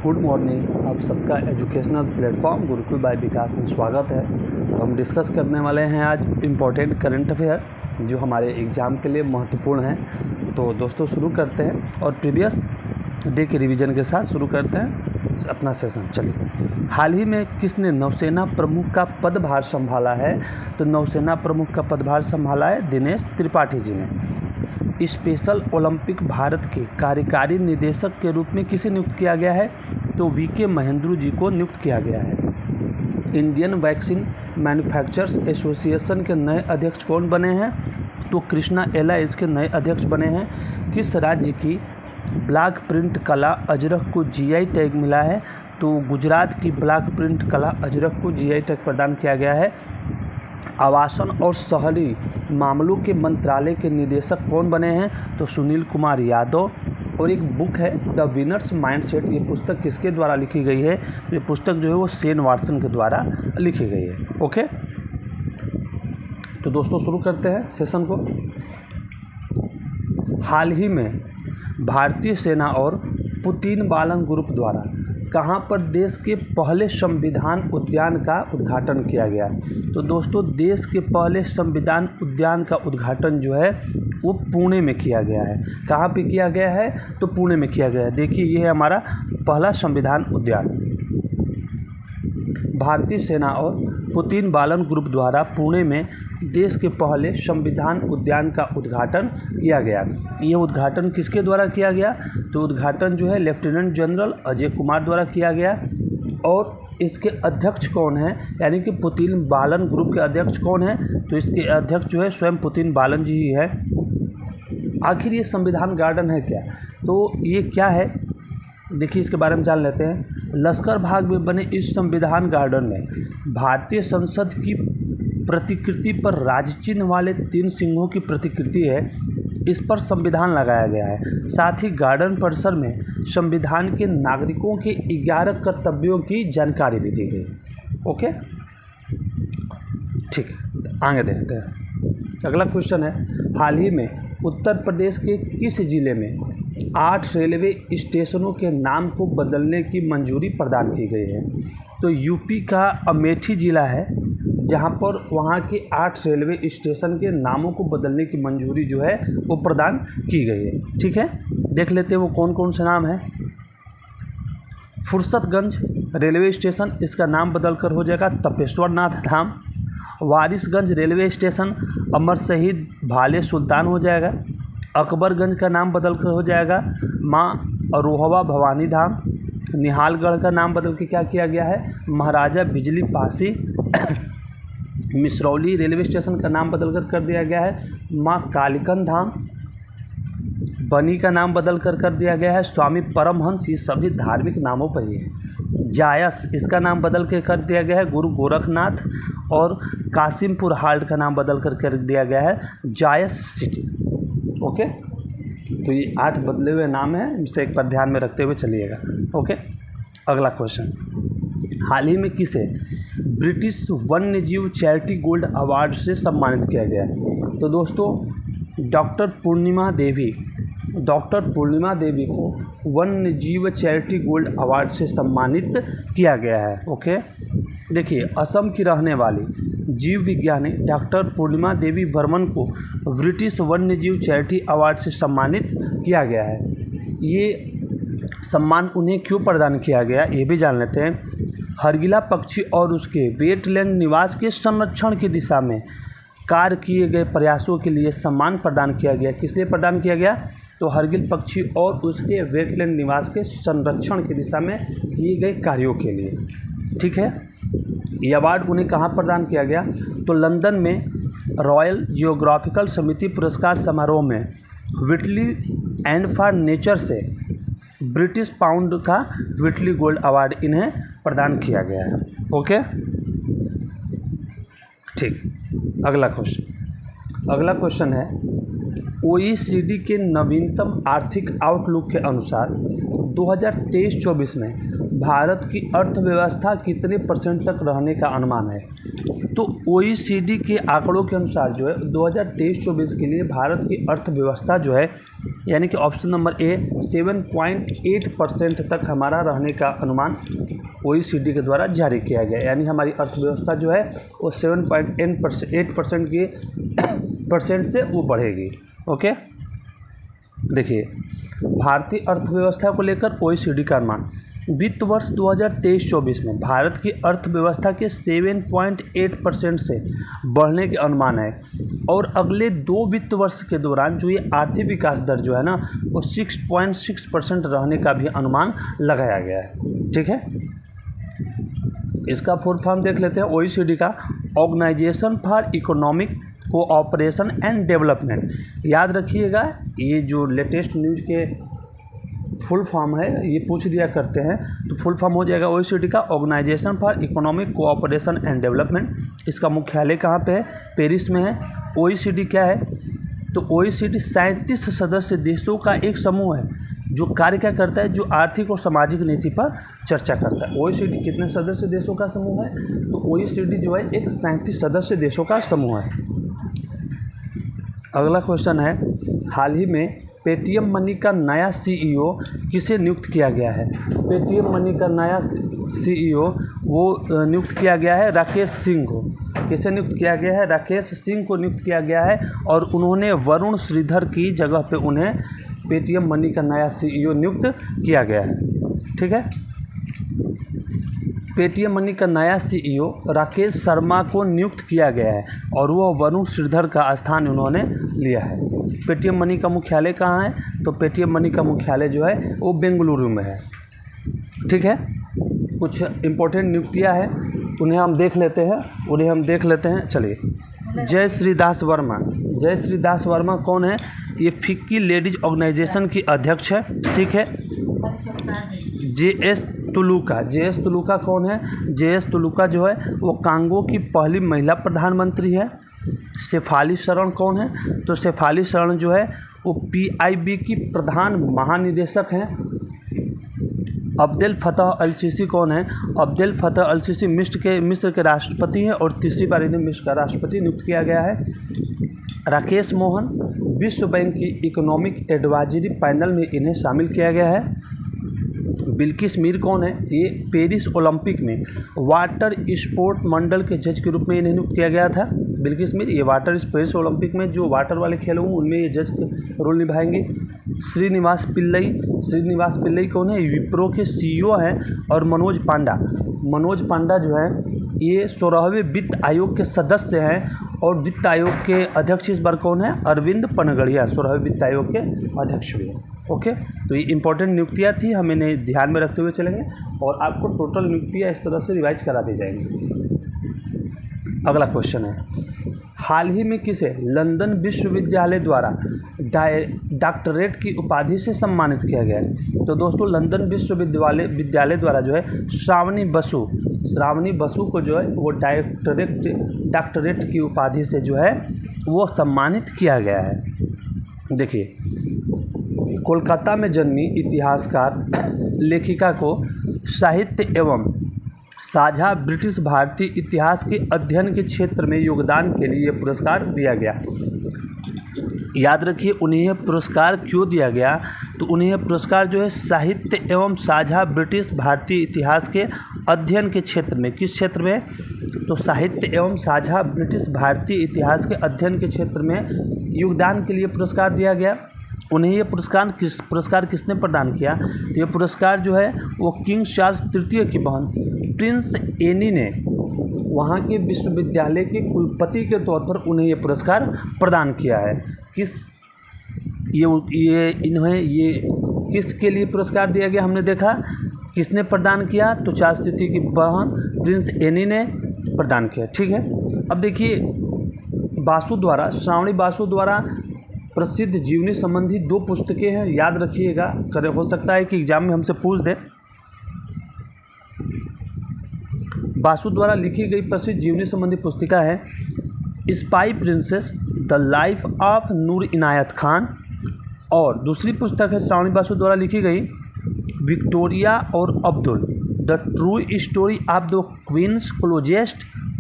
Good morning. आप सबका educational platform Gurukul bye विकास में स्वागत है। तो हम डिस्कस करने वाले हैं आज इम्पोर्टेंट करंट अफेयर जो हमारे एग्ज़ाम के लिए महत्वपूर्ण हैं। तो दोस्तों शुरू करते हैं और प्रीवियस डे के रिवीजन के साथ शुरू करते हैं अपना सेशन। चलिए, हाल ही में किसने नौसेना प्रमुख का पदभार संभाला है? तो नौसेना प्रमुख का पदभार संभाला है दिनेश त्रिपाठी जी ने। स्पेशल ओलंपिक भारत के कार्यकारी निदेशक के रूप में किसे नियुक्त किया गया है? तो वीके महेंद्रू जी को नियुक्त किया गया है। इंडियन वैक्सीन मैन्युफैक्चरर्स एसोसिएशन के नए अध्यक्ष कौन बने हैं? तो कृष्णा एला इसके नए अध्यक्ष बने हैं। किस राज्य की ब्लॉक प्रिंट कला अजरक को जीआई टैग मिला है? तो गुजरात की ब्लॉक प्रिंट कला अजरक को जीआई टैग प्रदान किया गया है। आवासन और शहरी मामलों के मंत्रालय के निदेशक कौन बने हैं? तो सुनील कुमार यादव। और एक बुक है द विनर्स माइंडसेट, ये पुस्तक किसके द्वारा लिखी गई है? ये पुस्तक जो है वो शेन वाटसन के द्वारा लिखी गई है। ओके, तो दोस्तों शुरू करते हैं सेशन को। हाल ही में भारतीय सेना और पुतिन बालन ग्रुप द्वारा कहाँ पर देश के पहले संविधान उद्यान का उद्घाटन किया गया? तो दोस्तों देश के पहले संविधान उद्यान का उद्घाटन जो है वो पुणे में किया गया है। कहाँ पे किया गया है? तो पुणे में किया गया है। देखिए ये है हमारा पहला संविधान उद्यान। भारतीय सेना और पुतिन बालन ग्रुप द्वारा पुणे में देश के पहले संविधान उद्यान का उद्घाटन किया गया। ये उद्घाटन किसके द्वारा किया गया? तो उद्घाटन जो है लेफ्टिनेंट जनरल अजय कुमार द्वारा किया गया। और इसके अध्यक्ष कौन हैं? यानी कि पुतिन बालन ग्रुप के अध्यक्ष कौन हैं? तो इसके अध्यक्ष जो है स्वयं पुतिन बालन जी ही है। आखिर ये संविधान गार्डन है क्या? तो ये क्या है, देखिए इसके बारे में जान लेते हैं। लश्कर बाग में बने इस संविधान गार्डन में भारतीय संसद की प्रतिकृति पर राज चिन्ह वाले 3 सिंहों की प्रतिकृति है। इस पर संविधान लगाया गया है। साथ ही गार्डन परिसर में संविधान के नागरिकों के 11 कर्तव्यों की जानकारी भी दी गई। ओके, ठीक है, आगे देखते हैं। अगला क्वेश्चन है, हाल ही में उत्तर प्रदेश के किस जिले में 8 रेलवे स्टेशनों के नाम को बदलने की मंजूरी प्रदान की गई है? तो यूपी का अमेठी जिला है जहां पर वहां के 8 रेलवे स्टेशन के नामों को बदलने की मंजूरी जो है वो प्रदान की गई है। ठीक है, देख लेते हैं वो कौन कौन से नाम है। फुर्सतगंज रेलवे स्टेशन, इसका नाम बदलकर हो जाएगा तपेश्वर नाथ धाम। वारिसगंज रेलवे स्टेशन अमर शहीद भाले सुल्तान हो जाएगा। अकबरगंज का नाम बदलकर हो जाएगा माँ अरोहवा भवानी धाम। निहालगढ़ का नाम बदल के क्या किया गया है? महाराजा बिजली पासी। मिसरौली रेलवे स्टेशन का नाम बदलकर कर दिया गया है माँ कालिकन धाम। बनी का नाम बदलकर कर दिया गया है स्वामी परमहंस। ये सभी धार्मिक नामों पर ही है। जायस, इसका नाम बदल के कर दिया गया है गुरु गोरखनाथ। और कासिमपुर हाल्ट का नाम बदल कर दिया गया है जायस सिटी। ओके, तो ये 8 बदले हुए नाम हैं, इसे एक पर ध्यान में रखते हुए चलिएगा। ओके, अगला क्वेश्चन, हाल ही में किसे ब्रिटिश वन्यजीव चैरिटी गोल्ड अवार्ड से सम्मानित किया गया है? तो दोस्तों डॉक्टर पूर्णिमा देवी को वन्यजीव चैरिटी गोल्ड अवार्ड से सम्मानित किया गया है। ओके, देखिए असम की रहने वाली जीव विज्ञानी डॉक्टर पूर्णिमा देवी वर्मन को ब्रिटिश वन्यजीव चैरिटी अवार्ड से सम्मानित किया गया है। ये सम्मान उन्हें क्यों प्रदान किया गया ये भी जान लेते हैं। हरगिला पक्षी और उसके वेटलैंड निवास के संरक्षण की दिशा में कार्य किए गए प्रयासों के लिए सम्मान प्रदान किया गया। किस लिए प्रदान किया गया? तो हरगिल पक्षी और उसके वेटलैंड निवास के संरक्षण की दिशा में किए गए कार्यों के लिए। ठीक है, ये अवार्ड उन्हें कहाँ प्रदान किया गया? तो लंदन में रॉयल जियोग्राफिकल समिति पुरस्कार समारोह में व्हिटली एंड फॉर नेचर से ब्रिटिश पाउंड का व्हिटली गोल्ड अवार्ड इन्हें प्रदान किया गया है। ओके, ठीक, अगला क्वेश्चन है, OECD के नवीनतम आर्थिक आउटलुक के अनुसार 2023-24 में भारत की अर्थव्यवस्था कितने % तक रहने का अनुमान है? तो OECD के आंकड़ों के अनुसार जो है 2023-24 के लिए भारत की अर्थव्यवस्था जो है, यानी कि ऑप्शन नंबर ए 7.8% तक हमारा रहने का अनुमान OECD के द्वारा जारी किया गया। यानी हमारी अर्थव्यवस्था जो है वो 7.8% की परसेंट से वो बढ़ेगी। ओके, देखिए भारतीय अर्थव्यवस्था को लेकर OECD का अनुमान वित्त वर्ष 2023-24 में भारत की अर्थव्यवस्था के 7.8% से बढ़ने के अनुमान है, और अगले 2 वित्त वर्ष के दौरान जो ये आर्थिक विकास दर जो है ना वो 6.6% रहने का भी अनुमान लगाया गया है। ठीक है, इसका फुल फॉर्म देख लेते हैं। OECD का organisation for economic cooperation and development. याद रखिएगा, ये जो लेटेस्ट न्यूज़ के फुल फॉर्म है ये पूछ दिया करते हैं, तो फुल फॉर्म हो जाएगा OECD का organisation for economic cooperation and development. इसका मुख्यालय कहाँ पे है? पेरिस में है। OECD क्या है? तो OECD 37 सदस्य देशों का एक समूह है जो कार्य क्या करता है, जो आर्थिक और सामाजिक नीति पर चर्चा करता है। OECD कितने सदस्य देशों का समूह है? तो OECD जो है एक 37 सदस्य देशों का समूह है। अगला क्वेश्चन है, हाल ही में पेटीएम मनी का नया CEO किसे नियुक्त किया गया है? पेटीएम मनी का नया CEO वो नियुक्त किया गया है राकेश सिंह को। किसे नियुक्त किया गया है? राकेश सिंह को नियुक्त किया गया है, और उन्होंने वरुण श्रीधर की जगह पे उन्हें पेटीएम मनी का नया CEO नियुक्त किया गया है। ठीक है, पेटीएम मनी का नया CEO राकेश शर्मा को नियुक्त किया गया है, और वह वरुण श्रीधर का स्थान उन्होंने लिया है। पेटीएम मनी का मुख्यालय कहाँ है? तो पेटीएम मनी का मुख्यालय जो है वो बेंगलुरु में है। ठीक है, कुछ इम्पोर्टेंट नियुक्तियाँ हैं, उन्हें हम देख लेते हैं। चलिए, जय श्री दास वर्मा कौन है? ये फिक्की लेडीज ऑर्गेनाइजेशन की अध्यक्ष है। ठीक है, JS तुलुका कौन है? JS तुलुका जो है वो कांगो की पहली महिला प्रधानमंत्री है। शेफाली शरण कौन है? तो शेफाली शरण जो है वो PIB की प्रधान महानिदेशक हैं। अब्देल फतह अल सीसी कौन है? अब्देल फतह अल सीसी मिस्र के राष्ट्रपति हैं, और तीसरी बार इन्हें मिस्र का राष्ट्रपति नियुक्त किया गया है। राकेश मोहन विश्व बैंक की इकोनॉमिक एडवाइजरी पैनल में इन्हें शामिल किया गया है। बिल्किस मीर कौन है? ये पेरिस ओलंपिक में वाटर स्पोर्ट मंडल के जज के रूप में इन्हें नियुक्त किया गया था। बिल्किस मीर ये पेरिस ओलंपिक में जो वाटर वाले खेल हों उनमें ये जज रोल निभाएंगे। श्रीनिवास पिल्लई कौन है? विप्रो के CEO हैं। और मनोज पांडा जो है ये 16वें वित्त आयोग के सदस्य हैं, और वित्त आयोग के अध्यक्ष इस बार कौन है? अरविंद पनगड़िया 16वें वित्त आयोग के अध्यक्ष भी हैं। ओके, तो ये इंपॉर्टेंट नियुक्तियाँ थी, हम इन्हें ध्यान में रखते हुए चलेंगे, और आपको टोटल नियुक्तियाँ इस तरह से रिवाइज करा दी जाएंगी। अगला क्वेश्चन है, हाल ही में किसे लंदन विश्वविद्यालय द्वारा डॉक्टरेट की उपाधि से सम्मानित किया गया है? तो दोस्तों लंदन विश्वविद्यालय द्वारा जो है श्रावणी बसु को जो है वो डॉक्टरेट की उपाधि से जो है वो सम्मानित किया गया है। देखिए, कोलकाता में जन्मी इतिहासकार लेखिका को साहित्य एवं साझा ब्रिटिश भारतीय इतिहास के अध्ययन के क्षेत्र में योगदान के लिए यह पुरस्कार दिया गया। याद रखिए, उन्हें यह पुरस्कार क्यों दिया गया? तो उन्हें यह पुरस्कार जो है साहित्य एवं साझा ब्रिटिश भारतीय इतिहास के अध्ययन के क्षेत्र में, किस क्षेत्र में? तो साहित्य एवं साझा ब्रिटिश भारतीय इतिहास के अध्ययन के क्षेत्र में योगदान के लिए पुरस्कार दिया गया। उन्हें ये पुरस्कार किसने प्रदान किया? तो ये पुरस्कार जो है वो किंग चार्ल्स तृतीय की बहन प्रिंस एनी ने वहाँ के विश्वविद्यालय के कुलपति के तौर पर उन्हें ये पुरस्कार प्रदान किया है। किसके लिए पुरस्कार दिया गया? हमने देखा किसने प्रदान किया, तो चार्ल्स तृतीय की बहन प्रिंस एनी ने प्रदान किया। ठीक है, अब देखिए श्रावणी बासु द्वारा प्रसिद्ध जीवनी संबंधी 2 पुस्तकें हैं, याद रखिएगा, हो सकता है कि एग्जाम में हमसे पूछ दे। बासु द्वारा लिखी गई प्रसिद्ध जीवनी संबंधी पुस्तिका है spy princess, the life of Noor Inayat Khan, और दूसरी पुस्तक है श्रावणी बासु द्वारा लिखी गई विक्टोरिया और Abdul, the true story of the queen's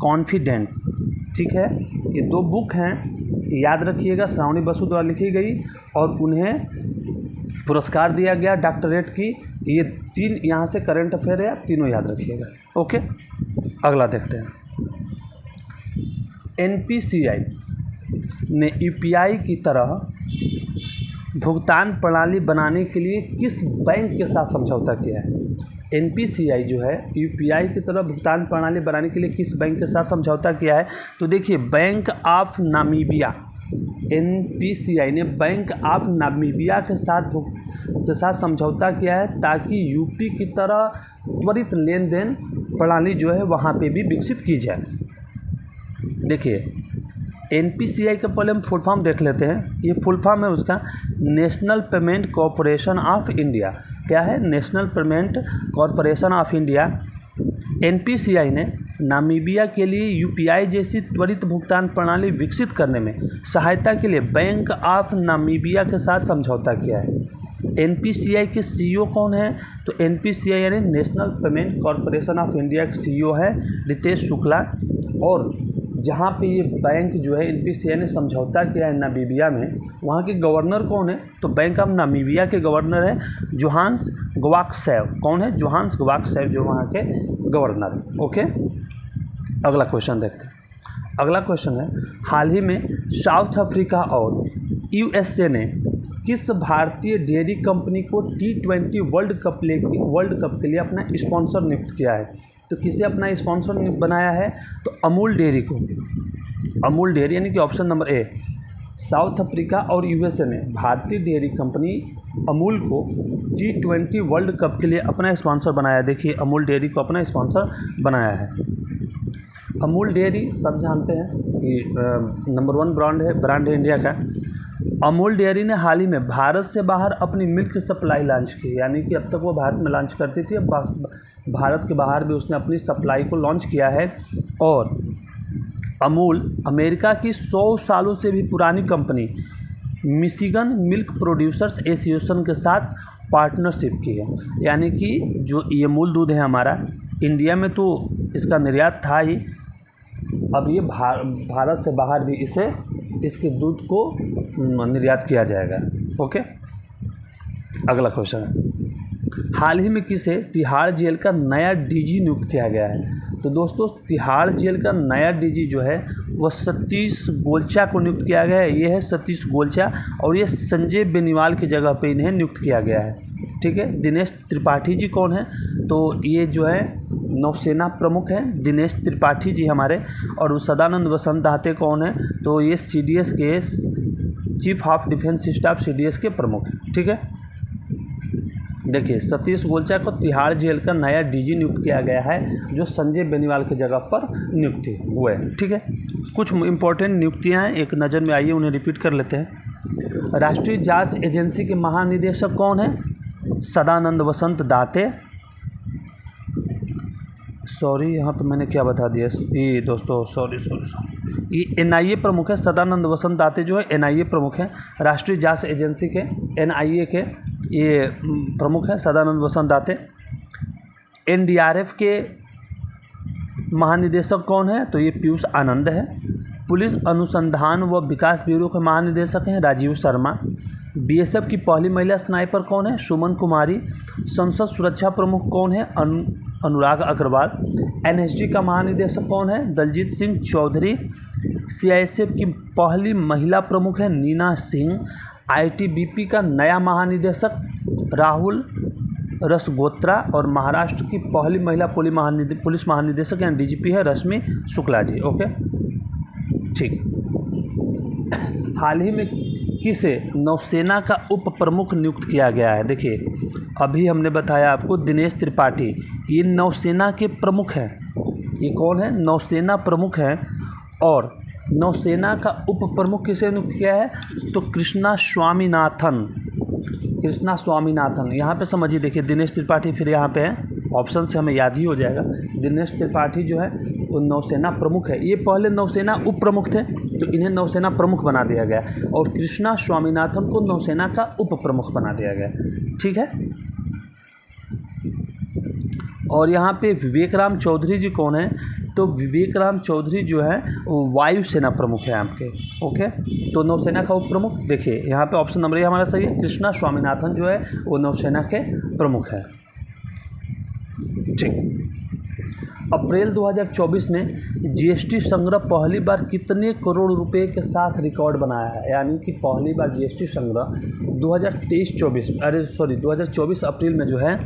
confidant. ठीक है, ये 2 बुक हैं, याद रखिएगा, श्रावणी बसु द्वारा लिखी गई और उन्हें पुरस्कार दिया गया डॉक्टरेट की। ये 3 यहाँ से करंट अफेयर है, तीनों याद रखिएगा। ओके, अगला देखते हैं। NPCI ने UPI की तरह भुगतान प्रणाली बनाने के लिए किस बैंक के साथ समझौता किया है? NPCI जो है UPI की तरह भुगतान प्रणाली बनाने के लिए किस बैंक के साथ समझौता किया है? तो देखिए, बैंक ऑफ नामीबिया, NPCI ने बैंक ऑफ नामीबिया के साथ समझौता किया है ताकि यूपी की तरह त्वरित लेन देन प्रणाली जो है वहाँ पे भी विकसित की जाए। देखिए, NPCI का पहले हम फुल फॉर्म देख लेते हैं। ये फुल फॉर्म है उसका, national payment corporation of India. क्या है? National payment corporation of India. NPCI ने नामीबिया के लिए UPI जैसी त्वरित भुगतान प्रणाली विकसित करने में सहायता के लिए बैंक ऑफ नामीबिया के साथ समझौता किया है। NPCI के CEO कौन है? तो NPCI यानी national payment corporation of India के CEO है रितेश शुक्ला। और जहाँ पे ये बैंक जो है NPCI ने समझौता किया है नामीबिया में, वहाँ के गवर्नर कौन है? तो बैंक ऑफ नामीबिया के गवर्नर है जोहान्स ग्वाक्सेव। कौन है? जोहान्स ग्वाक्सेव जो वहाँ के गवर्नर है। ओके, अगला क्वेश्चन देखते हैं। अगला क्वेश्चन है, हाल ही में साउथ अफ्रीका और USA ने किस भारतीय डेयरी कंपनी को T20 वर्ल्ड कप के लिए अपना स्पॉन्सर नियुक्त किया है? तो किसे अपना स्पॉन्सर बनाया है? तो अमूल डेयरी को। अमूल डेयरी यानी कि option number A, south Africa और USA ने भारतीय डेयरी कंपनी अमूल को T20 वर्ल्ड कप के लिए अपना स्पॉन्सर बनाया। देखिए, अमूल डेयरी को अपना स्पॉन्सर बनाया है। अमूल डेयरी सब जानते हैं कि नंबर 1 ब्रांड है इंडिया का। अमूल डेयरी ने हाल ही में भारत से बाहर अपनी मिल्क सप्लाई लॉन्च की, यानी कि अब तक वो भारत में लॉन्च करती थी, अब भारत के बाहर भी उसने अपनी सप्लाई को लॉन्च किया है। और अमूल अमेरिका की 100 सालों से भी पुरानी company Michigan milk producers association के साथ पार्टनरशिप की है। यानी कि जो ये अमूल दूध है हमारा, इंडिया में तो इसका निर्यात था ही, अब ये भारत से बाहर भी इसके दूध को निर्यात किया जाएगा। ओके, अगला क्वेश्चन है, हाल ही में किसे तिहाड़ जेल का नया DG नियुक्त किया गया है? तो दोस्तों, तिहाड़ जेल का नया DG जो है वह सतीश गोलचा को नियुक्त किया गया है। ये है सतीश गोलचा और ये संजय बेनीवाल की जगह पे इन्हें नियुक्त किया गया है। ठीक है, दिनेश त्रिपाठी जी कौन है? तो ये जो है नौसेना प्रमुख हैं, दिनेश त्रिपाठी जी हमारे। और सदानंद वसंत दाते कौन है? तो ये CDS के chief of defence staff CDS के प्रमुख हैं। ठीक है, देखिए, सतीश गोलचा को तिहाड़ जेल का नया DG नियुक्त किया गया है, जो संजय बेनीवाल की जगह पर नियुक्ति हुए। ठीक है, कुछ इंपॉर्टेंट नियुक्तियां हैं, एक नज़र में आइए, उन्हें रिपीट कर लेते हैं। राष्ट्रीय जांच एजेंसी के महानिदेशक कौन है? सदानंद वसंत दाते। सॉरी, यहाँ पे मैंने क्या बता दिया ये दोस्तों, सॉरी। ये NIA प्रमुख है, सदानंद वसंत दाते जो है NIA प्रमुख हैं, राष्ट्रीय जांच एजेंसी के NIA के ये प्रमुख हैं सदानंद वसंत दाते। NDRF के महानिदेशक कौन है? तो ये पीयूष आनंद है। पुलिस अनुसंधान व विकास ब्यूरो के महानिदेशक हैं राजीव शर्मा। BSF की पहली महिला स्नाइपर कौन है? सुमन कुमारी। संसद सुरक्षा प्रमुख कौन है? अनुराग अग्रवाल। NSG का महानिदेशक कौन है? दलजीत सिंह चौधरी। CISF की पहली महिला प्रमुख है नीना सिंह। ITBP का नया महानिदेशक राहुल रसगोत्रा। और महाराष्ट्र की पहली महिला पुलिस महानिदेशक यानी DGP है रश्मि शुक्ला जी। ओके, ठीक। हाल ही में किसे नौसेना का उप प्रमुख नियुक्त किया गया है? देखिए, अभी हमने बताया आपको दिनेश त्रिपाठी, ये नौसेना के प्रमुख हैं। ये कौन है? नौसेना प्रमुख हैं। और नौसेना का उप प्रमुख किसे नियुक्त किया है? तो कृष्णा स्वामीनाथन। यहाँ पे समझिए, देखिए, दिनेश त्रिपाठी फिर यहाँ पे है, ऑप्शन से हमें याद ही हो जाएगा। दिनेश त्रिपाठी जो है वो नौसेना प्रमुख है। ये पहले नौसेना उप प्रमुख थे, तो इन्हें नौसेना प्रमुख बना दिया गया। और कृष्णा स्वामीनाथन को नौसेना का उप प्रमुख बना दिया गया। ठीक है, और यहाँ पे विवेक राम चौधरी जी कौन है? तो विवेक राम चौधरी जो है वो वायुसेना प्रमुख है आपके। ओके, तो नौसेना का उप प्रमुख देखिए यहाँ पे ऑप्शन नंबर ए हमारा सही है। कृष्णा स्वामीनाथन जो है वो नौसेना के प्रमुख है। ठीक, अप्रैल 2024 में जीएसटी संग्रह पहली बार कितने करोड़ रुपए के साथ रिकॉर्ड बनाया है? यानी कि पहली बार जीएसटी संग्रह 2024 अप्रैल में जो है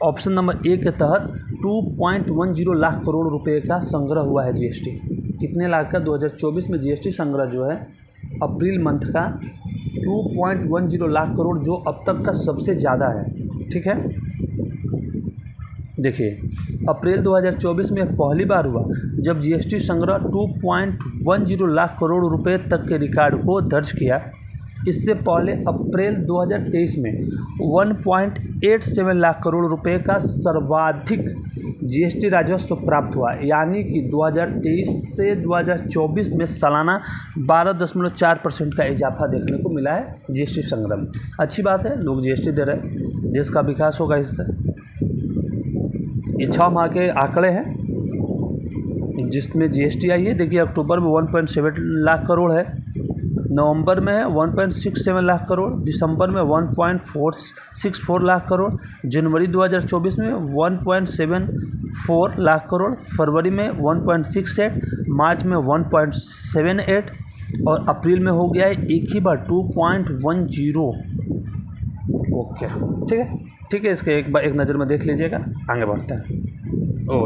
ऑप्शन नंबर ए के तहत 2.10 लाख करोड़ रुपए का संग्रह हुआ है जीएसटी। कितने लाख का? 2024 में जीएसटी संग्रह जो है अप्रैल मंथ का 2.10 लाख करोड़, जो अब तक का सबसे ज़्यादा है। ठीक है, देखिए अप्रैल 2024 में पहली बार हुआ जब जीएसटी संग्रह 2.10 लाख करोड़ रुपए तक के रिकॉर्ड को दर्ज किया। इससे पहले अप्रैल 2023 में 1.87 लाख करोड़ रुपए का सर्वाधिक जीएसटी राजस्व प्राप्त हुआ। यानी कि 2023 से 2024 में सालाना 12.4% का इजाफा देखने को मिला है जीएसटी संग्रह में। अच्छी बात है, लोग जीएसटी दे रहे हैं, देश का विकास होगा इससे। ये 6 माह के आंकड़े हैं जिसमें जीएसटी आई है। देखिए अक्टूबर में 1.7 लाख करोड़ है, नवंबर में है 1.67 लाख करोड़, दिसंबर में 1.464 लाख करोड़, जनवरी 2024 में 1.74 लाख करोड़, फरवरी में 1.68, मार्च में 1.78 और अप्रैल में हो गया है एक ही बार 2.10। ओके, ठीक है, ठीक है, इसके एक नज़र में देख लीजिएगा। आगे बढ़ते हैं।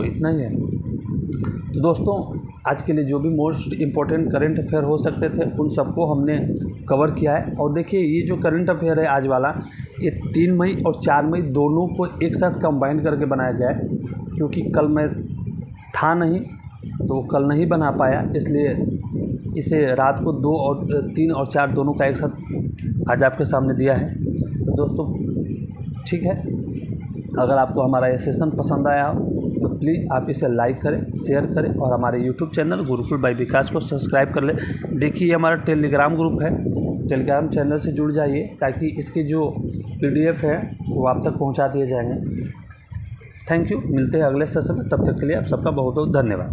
इतना ही है। तो दोस्तों आज के लिए जो भी मोस्ट इम्पोर्टेंट करंट अफेयर हो सकते थे उन सबको हमने कवर किया है। और देखिए ये जो करंट अफेयर है आज वाला, ये 3 मई और 4 मई दोनों को एक साथ कंबाइन करके बनाया गया है, क्योंकि कल मैं था नहीं तो कल नहीं बना पाया, इसलिए इसे रात को 2 और 3 और 4 दोनों का एक साथ आज आपके सामने दिया है। तो दोस्तों ठीक है, अगर आपको हमारा ये सेशन पसंद आया हो तो प्लीज़ आप इसे लाइक करें, शेयर करें और हमारे यूट्यूब चैनल गुरुकुल बाय विकास को सब्सक्राइब कर लें। देखिए हमारा टेलीग्राम ग्रुप है, टेलीग्राम चैनल से जुड़ जाइए ताकि इसके जो PDF है वो आप तक पहुंचा दिए जाएंगे। थैंक यू, मिलते हैं अगले सेशन में, तब तक के लिए आप सबका बहुत बहुत धन्यवाद।